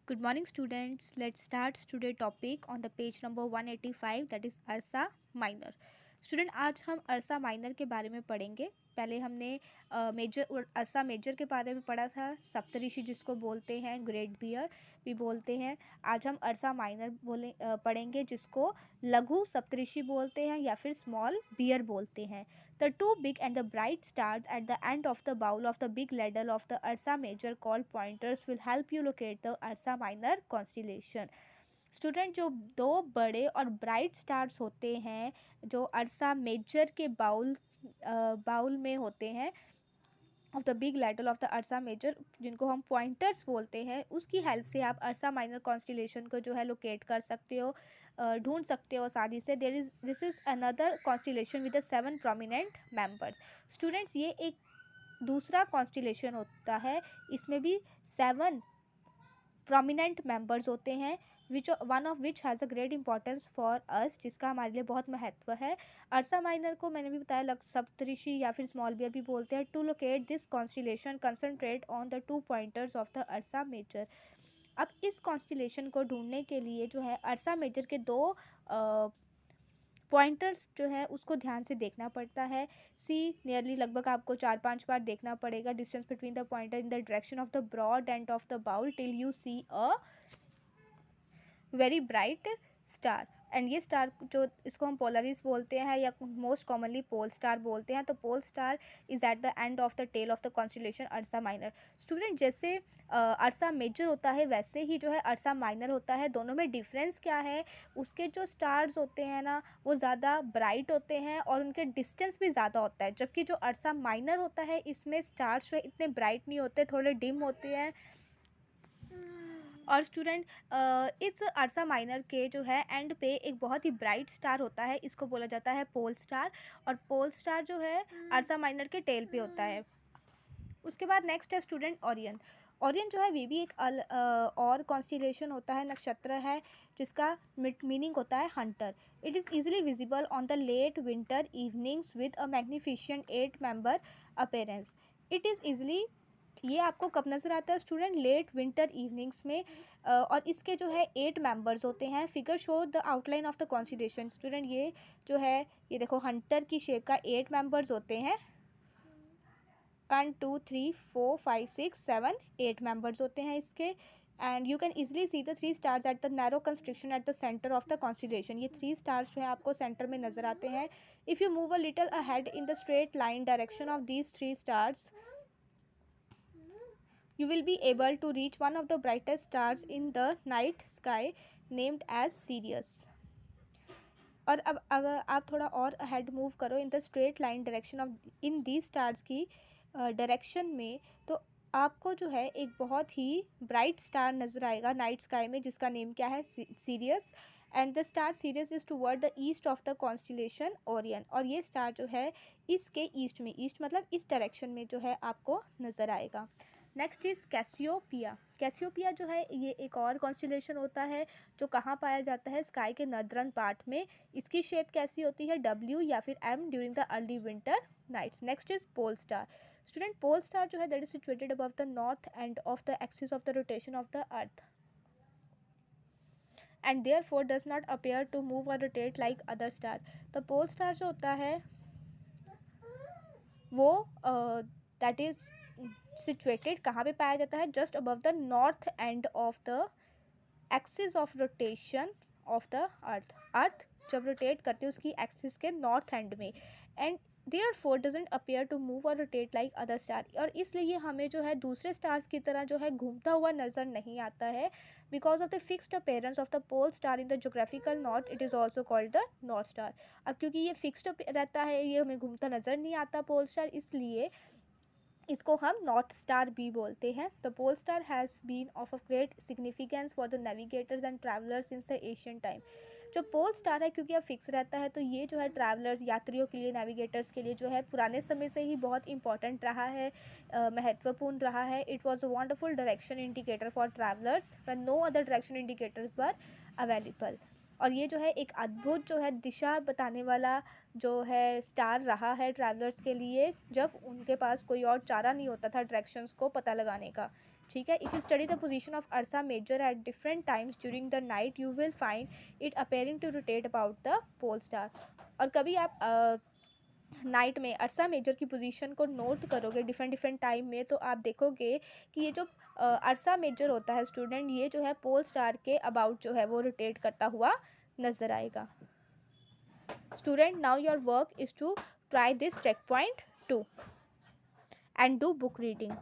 Good morning, students. Let's start today topic on the page number 185, that is Ursa Minor. Student आज हम अर्सा minor के बारे में पढ़ेंगे। पहले हमने मेजर अर्सा मेजर के बारे में पढ़ा था, सप्तऋषि जिसको बोलते हैं, ग्रेट बियर भी बोलते हैं। आज हम अर्सा माइनर पढ़ेंगे जिसको लघु सप्तऋषि बोलते हैं या फिर स्मॉल बियर बोलते हैं। The two big and the bright stars at the end of the bowl of the big ladle of the Ursa Major called pointers will help you locate the Ursa Minor constellation. Student जो दो बड़े और bright stars होते हैं जो अर्सा major के bowl में होते हैं of the big ladle of the Ursa Major, जिनको हम पॉइंटर्स बोलते हैं, उसकी हेल्प से आप अर्सा माइनर कॉन्स्टिलेशन को जो है लोकेट कर सकते हो, ढूंढ सकते हो आसानी से। This is another constellation with the 7 prominent members. Students ये एक दूसरा कॉन्स्टिलेशन होता है, इसमें भी 7 प्रोमिनेंट मेंबर्स होते हैं one of which has a great importance for us, जिसका हमारे लिए बहुत महत्व है। अर्सा माइनर को मैंने भी बताया सप्तऋषि या फिर स्मॉल बियर भी बोलते हैं। To locate this constellation concentrate on the 2 pointers of the Ursa Major. अब इस कॉन्स्टिलेशन को ढूंढने के लिए जो है अर्सा मेजर के 2 पॉइंटर्स जो है उसको ध्यान से देखना पड़ता है। सी नियरली लगभग आपको 4-5 बार देखना पड़ेगा distance between the pointer in the direction of the broad end of the bowl till you see a very bright star. And ये स्टार जो इसको हम पोलरिस बोलते हैं या मोस्ट कॉमनली पोल स्टार बोलते हैं। तो pole star is at the end of the tail of the constellation Ursa Minor. Student जैसे अर्सा मेजर होता है वैसे ही जो है अर्सा माइनर होता है। दोनों में डिफरेंस क्या है, उसके जो स्टार्स होते हैं ना वो ज़्यादा ब्राइट होते हैं और उनके डिस्टेंस भी ज़्यादा होता है, जबकि जो अर्सा माइनर होता है इसमें स्टार्स जो है इतने ब्राइट नहीं होते, थोड़े डिम होते हैं। और स्टूडेंट इस अर्सा माइनर के जो है एंड पे एक बहुत ही ब्राइट स्टार होता है, इसको बोला जाता है पोल स्टार। और पोल स्टार जो है अर्सा माइनर के टेल पे होता है। उसके बाद नेक्स्ट है स्टूडेंट ओरियन। ओरियन जो है वे भी एक और कॉन्स्टिलेशन होता है, नक्षत्र है, जिसका मीनिंग होता है hunter. It is easily visible on the late winter evenings with a magnificent 8 member appearance. It is easily, ये आपको कब नज़र आता है स्टूडेंट? लेट विंटर इवनिंग्स में। और इसके जो है 8 मेंबर्स होते हैं। Figure show the outline of the constellation. Student ये जो है ये देखो हंटर की शेप का 8 मेंबर्स होते हैं। 1 2 3 4 5 6 7 8 मेंबर्स होते हैं इसके। And you can easily see the 3 stars at the narrow constriction at the centre of the constellation. ये 3 स्टार्स जो है आपको सेंटर में नजर आते हैं। If you move a little ahead in the straight line direction of these 3 stars, you will be able to reach one of the brightest stars in the night sky named as Sirius. और अब अगर आप थोड़ा और head move करो in the straight line direction of in the stars की direction में, तो आपको जो है एक बहुत ही ब्राइट स्टार नज़र आएगा नाइट स्काई में, जिसका नेम क्या है? Serious. And the star serious is toward the east of the constellation Orion. और ये स्टार जो है इसके ईस्ट में, ईस्ट मतलब इस डायरेक्शन में जो है आपको नज़र आएगा। Next is Cassiopeia. कैसियोपिया जो है ये एक और कॉन्स्टिलेशन होता है जो कहाँ पाया जाता है? स्काई के नॉर्दर्न पार्ट में। इसकी शेप कैसी होती है? डब्ल्यू या फिर M during the early winter nights. Next is pole star. Student pole star जो है that is situated above the north end of the axis of the rotation of the earth and therefore does not appear to move or rotate like other star. तो pole star जो होता है वो that is situated कहाँ पे पाया जाता है? Just above the north end of the axis of rotation of the earth जब रोटेट करते हैं उसकी एक्सिस के नॉर्थ एंड में। And therefore doesn't appear to move or rotate like other star. और इसलिए हमें जो है दूसरे स्टार्स की तरह जो है घूमता हुआ नज़र नहीं आता है। Because of the fixed appearance of the pole star in the geographical north, it is also called the north star. अब क्योंकि ये फिक्स्ड रहता है, ये हमें घूमता नज़र नहीं आता पोल स्टार, इसलिए इसको हम नॉर्थ स्टार भी बोलते हैं। The pole star has been of a great significance for the navigators and travellers since the Asian time. जो पोल स्टार है क्योंकि अब फिक्स रहता है, तो ये जो है ट्रैवलर्स यात्रियों के लिए, नेविगेटर्स के लिए जो है पुराने समय से ही बहुत इंपॉर्टेंट रहा है, महत्वपूर्ण रहा है। It was a wonderful direction indicator for travellers when no other direction indicators were available. और ये जो है एक अद्भुत जो है दिशा बताने वाला जो है स्टार रहा है ट्रैवलर्स के लिए, जब उनके पास कोई और चारा नहीं होता था डायरेक्शंस को पता लगाने का। ठीक है। If you study the position of Ursa Major at different times during the night you will find it appearing to rotate about the pole star. और कभी आप नाइट में अर्सा मेजर की पोजीशन को नोट करोगे डिफरेंट डिफरेंट टाइम में, तो आप देखोगे कि ये जो अर्सा मेजर होता है स्टूडेंट, ये जो है पोल स्टार के अबाउट जो है वो रोटेट करता हुआ नज़र आएगा। Student, now your work is to try this checkpoint 2 and do book reading.